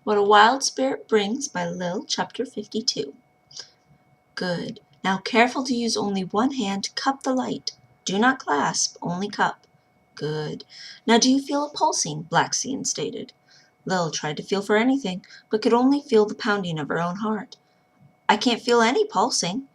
What a Wild Spirit Brings by Lil, Chapter 52. Good. Now careful to use only one hand to cup the light. Do not clasp, only cup. Good. Now do you feel it pulsing? Blackskin stated. Lil tried to feel for anything, but could only feel the pounding of her own heart. I can't feel any pulsing.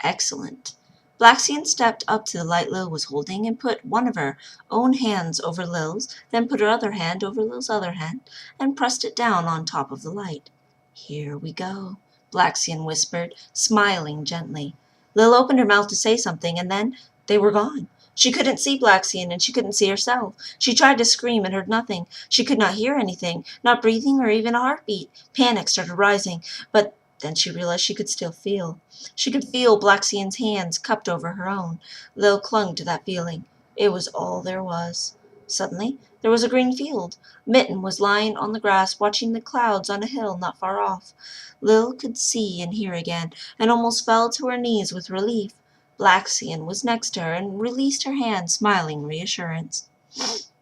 Excellent. Blackskin stepped up to the light Lil was holding and put one of her own hands over Lil's, then put her other hand over Lil's other hand, and pressed it down on top of the light. Here we go, Blackskin whispered, smiling gently. Lil opened her mouth to say something, and then they were gone. She couldn't see Blackskin, and she couldn't see herself. She tried to scream and heard nothing. She could not hear anything, not breathing or even a heartbeat. Panic started rising, but then she realized she could still feel. She could feel Blackskin's hands cupped over her own. Lil clung to that feeling. It was all there was. Suddenly, there was a green field. Mitten was lying on the grass watching the clouds on a hill not far off. Lil could see and hear again, and almost fell to her knees with relief. Blackskin was next to her and released her hand, smiling reassurance.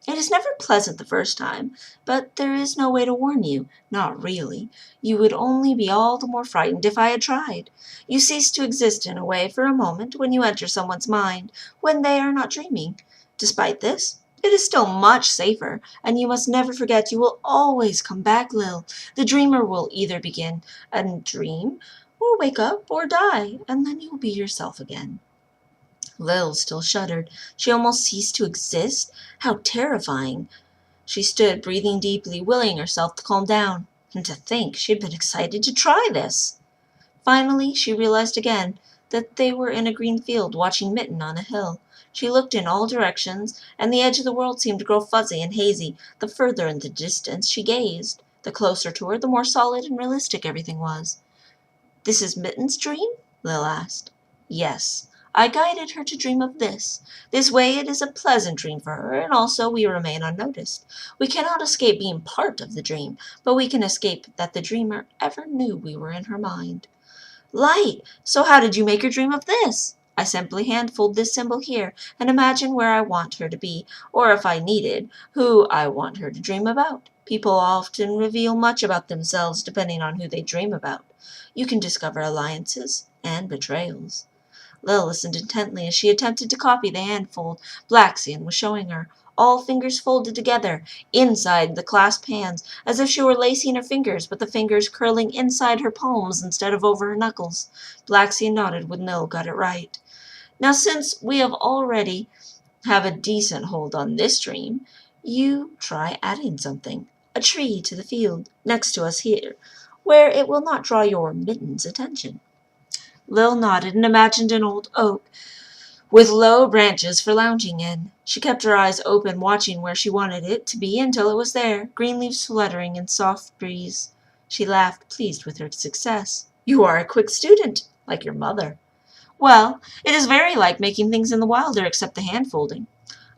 It is never pleasant the first time, but there is no way to warn you. Not really. You would only be all the more frightened if I had tried. You cease to exist in a way for a moment when you enter someone's mind, when they are not dreaming. Despite this, it is still much safer, and you must never forget you will always come back, Lil. The dreamer will either begin a dream, or wake up, or die, and then you will be yourself again. Lil still shuddered. She almost ceased to exist? How terrifying! She stood, breathing deeply, willing herself to calm down. And to think she had been excited to try this! Finally, she realized again that they were in a green field, watching Mitten on a hill. She looked in all directions, and the edge of the world seemed to grow fuzzy and hazy the further in the distance she gazed. The closer to her, the more solid and realistic everything was. This is Mitten's dream? Lil asked. Yes. I guided her to dream of this. This way it is a pleasant dream for her, and also we remain unnoticed. We cannot escape being part of the dream, but we can escape that the dreamer ever knew we were in her mind. Light! So how did you make her dream of this? I simply hand-fold this symbol here and imagine where I want her to be, or if I needed, who I want her to dream about. People often reveal much about themselves depending on who they dream about. You can discover alliances and betrayals. Lil listened intently as she attempted to copy the handfold Blackskin was showing her, all fingers folded together, inside the clasped hands, as if she were lacing her fingers, but the fingers curling inside her palms instead of over her knuckles. Blackskin nodded when Lil got it right. Now since we have already have a decent hold on this dream, you try adding something, a tree to the field, next to us here, where it will not draw your Mitten's attention. Lil nodded and imagined an old oak with low branches for lounging in. She kept her eyes open, watching where she wanted it to be until it was there, green leaves fluttering in soft breeze. She laughed, pleased with her success. You are a quick student, like your mother. Well, it is very like making things in the wilder except the hand-folding.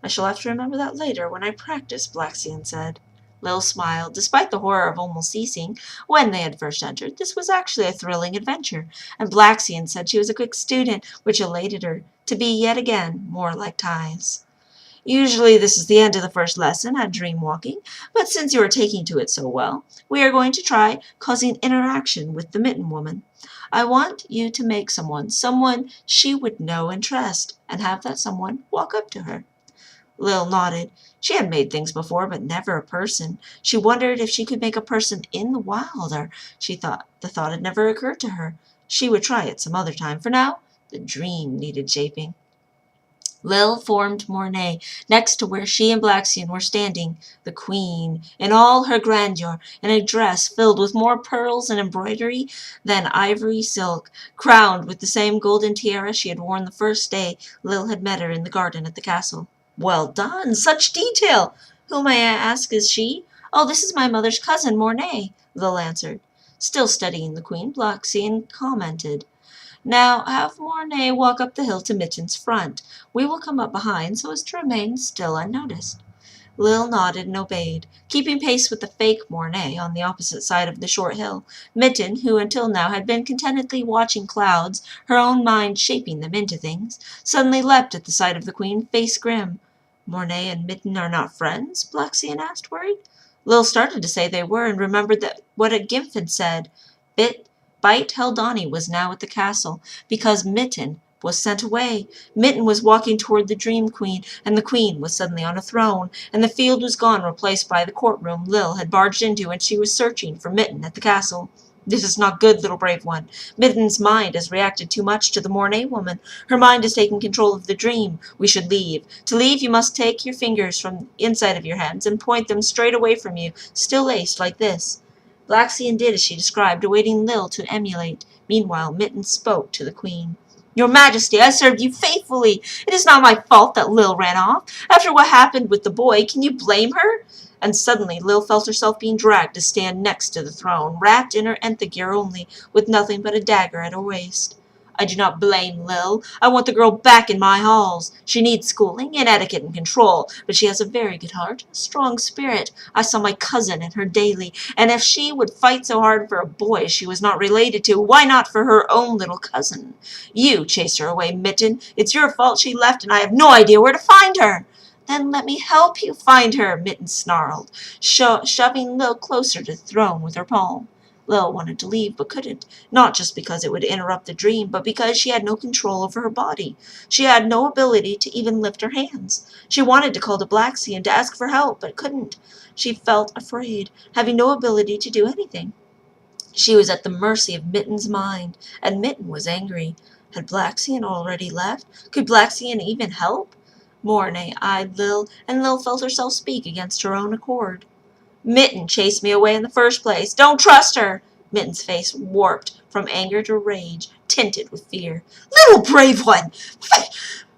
I shall have to remember that later when I practice, Blackskin said. Lil smiled. Despite the horror of almost ceasing when they had first entered, this was actually a thrilling adventure, and Blackskin said she was a quick student, which elated her to be yet again more like ties. Usually this is the end of the first lesson at dream walking, but since you are taking to it so well, we are going to try causing interaction with the Mitten Woman. I want you to make someone she would know and trust, and have that someone walk up to her. Lil nodded. She had made things before, but never a person. She wondered if she could make a person in the wild, or the thought had never occurred to her. She would try it some other time. For now, the dream needed shaping. Lil formed Mornay next to where she and Blackskin were standing, the queen, in all her grandeur, in a dress filled with more pearls and embroidery than ivory silk, crowned with the same golden tiara she had worn the first day Lil had met her in the garden at the castle. Well done! Such detail! Who, may I ask, is she? Oh, this is my mother's cousin, Mornay, Lil answered. Still studying the queen, Blackskin commented. Now have Mornay walk up the hill to Mitten's front. We will come up behind so as to remain still unnoticed. Lil nodded and obeyed, keeping pace with the fake Mornay on the opposite side of the short hill. Mitten, who until now had been contentedly watching clouds, her own mind shaping them into things, suddenly leapt at the sight of the queen, face grim. Mornay and Mitten are not friends? Blackskin asked, worried. Lil started to say they were, and remembered that what a Gimp had said. Bite Heldani was now at the castle, because Mitten was sent away. Mitten was walking toward the Dream Queen, and the Queen was suddenly on a throne, and the field was gone, replaced by the courtroom Lil had barged into, and she was searching for Mitten at the castle. This is not good, little brave one. Mitten's mind has reacted too much to the Mornay woman. Her mind has taken control of the dream. We should leave. To leave, you must take your fingers from the inside of your hands and point them straight away from you, still laced like this. Blaxian did as she described, awaiting Lil to emulate. Meanwhile, Mitten spoke to the Queen. Your Majesty, I served you faithfully. It is not my fault that Lil ran off. After what happened with the boy, can you blame her? And suddenly Lil felt herself being dragged to stand next to the throne, wrapped in her gear only, with nothing but a dagger at her waist. I do not blame Lil. I want the girl back in my halls. She needs schooling and etiquette and control, but she has a very good heart, a strong spirit. I saw my cousin in her daily, and if she would fight so hard for a boy she was not related to, why not for her own little cousin? You chased her away, Mitten. It's your fault she left, and I have no idea where to find her. Then let me help you find her, Mitten snarled, shoving Lil closer to the throne with her palm. Lil wanted to leave, but couldn't, not just because it would interrupt the dream, but because she had no control over her body. She had no ability to even lift her hands. She wanted to call to Blaxian to ask for help, but couldn't. She felt afraid, having no ability to do anything. She was at the mercy of Mitten's mind, and Mitten was angry. Had Blaxian already left? Could Blaxian even help? Mornay eyed Lil, and Lil felt herself speak against her own accord. Mitten chased me away in the first place. Don't trust her. Mitten's face warped from anger to rage, tinted with fear. Little brave one!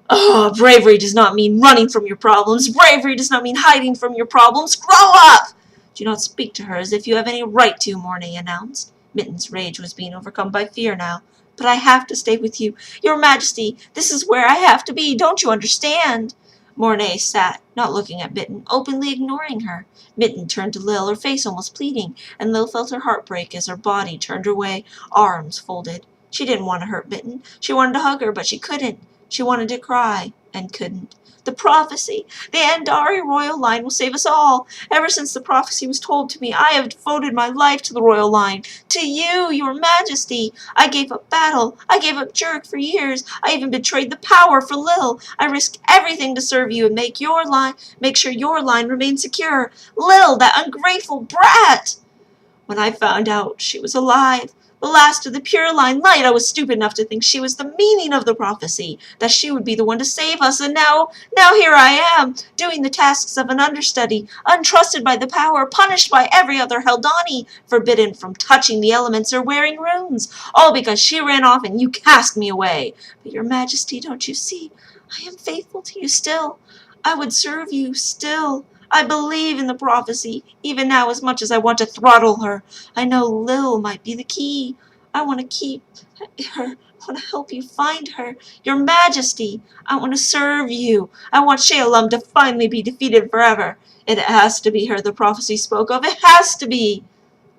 Oh, bravery does not mean running from your problems. Bravery does not mean hiding from your problems. Grow up! Do not speak to her as if you have any right to, Mornay announced. Mitten's rage was being overcome by fear now. But I have to stay with you. Your Majesty, this is where I have to be. Don't you understand? Mornay sat, not looking at Mitten, openly ignoring her. Mitten turned to Lil, her face almost pleading, and Lil felt her heart break as her body turned her way, arms folded. She didn't want to hurt Mitten. She wanted to hug her, but she couldn't. She wanted to cry, and couldn't. The prophecy! The Andari royal line will save us all. Ever since the prophecy was told to me, I have devoted my life to the royal line. To you, your Majesty. I gave up battle. I gave up Jerk for years. I even betrayed the power for Lil. I risked everything to serve you and make sure your line remained secure. Lil, that ungrateful brat! When I found out she was alive, the last of the pure line light, I was stupid enough to think she was the meaning of the prophecy, that she would be the one to save us, and now here I am, doing the tasks of an understudy, untrusted by the power, punished by every other Heldani, forbidden from touching the elements or wearing runes, all because she ran off and you cast me away. But your Majesty, don't you see, I am faithful to you still. I would serve you still. I believe in the prophecy, even now as much as I want to throttle her. I know Lil might be the key. I want to keep her. I want to help you find her. Your Majesty, I want to serve you. I want Shealum to finally be defeated forever. It has to be her the prophecy spoke of. It has to be.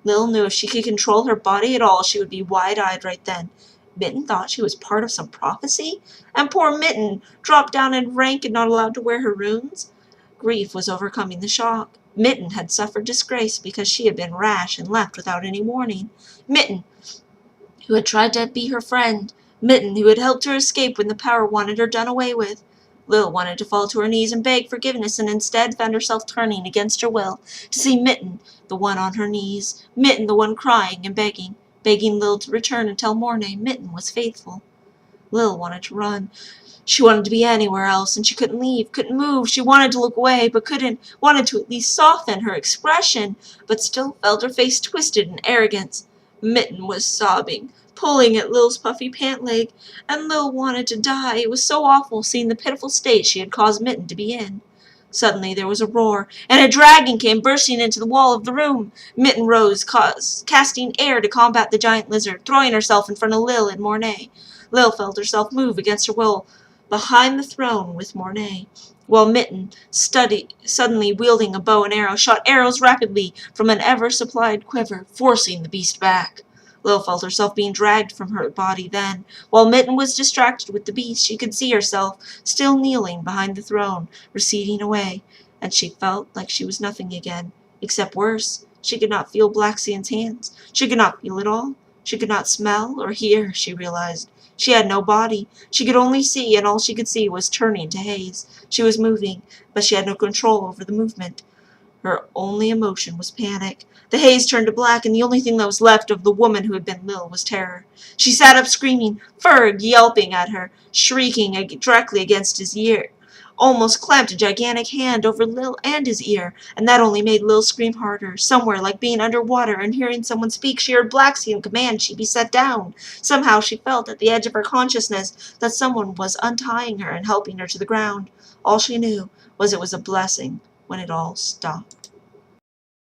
Lil knew if she could control her body at all, she would be wide-eyed right then. Mitten thought she was part of some prophecy? And poor Mitten, dropped down in rank and not allowed to wear her runes? Grief was overcoming the shock. Mitten had suffered disgrace because she had been rash and left without any warning. Mitten, who had tried to be her friend. Mitten, who had helped her escape when the power wanted her done away with. Lil wanted to fall to her knees and beg forgiveness, and instead found herself turning against her will to see Mitten, the one on her knees, Mitten, the one crying and begging Lil to return and tell Mornay Mitten was faithful. Lil wanted to run. She wanted to be anywhere else, and she couldn't leave, couldn't move. She wanted to look away, but couldn't, wanted to at least soften her expression, but still felt her face twisted in arrogance. Mitten was sobbing, pulling at Lil's puffy pant leg, and Lil wanted to die. It was so awful seeing the pitiful state she had caused Mitten to be in. Suddenly there was a roar, and a dragon came bursting into the wall of the room. Mitten rose, casting air to combat the giant lizard, throwing herself in front of Lil and Mornay. Lil felt herself move against her will behind the throne with Mornay, while Mitten, suddenly wielding a bow and arrow, shot arrows rapidly from an ever-supplied quiver, forcing the beast back. Lil felt herself being dragged from her body then. While Mitten was distracted with the beast, she could see herself, still kneeling behind the throne, receding away, and she felt like she was nothing again, Except worse, she could not feel Blaxian's hands. She could not feel at all. She could not smell or hear, she realized. She had no body. She could only see, and all she could see was turning to haze. She was moving, but she had no control over the movement. Her only emotion was panic. The haze turned to black, and the only thing that was left of the woman who had been Lil was terror. She sat up screaming, Ferg yelping at her, shrieking directly against his ear. Almost clamped a gigantic hand over Lil and his ear, and that only made Lil scream harder. Somewhere, like being underwater and hearing someone speak, she heard Blaxian command she be set down. Somehow she felt at the edge of her consciousness that someone was untying her and helping her to the ground. All she knew was it was a blessing when it all stopped.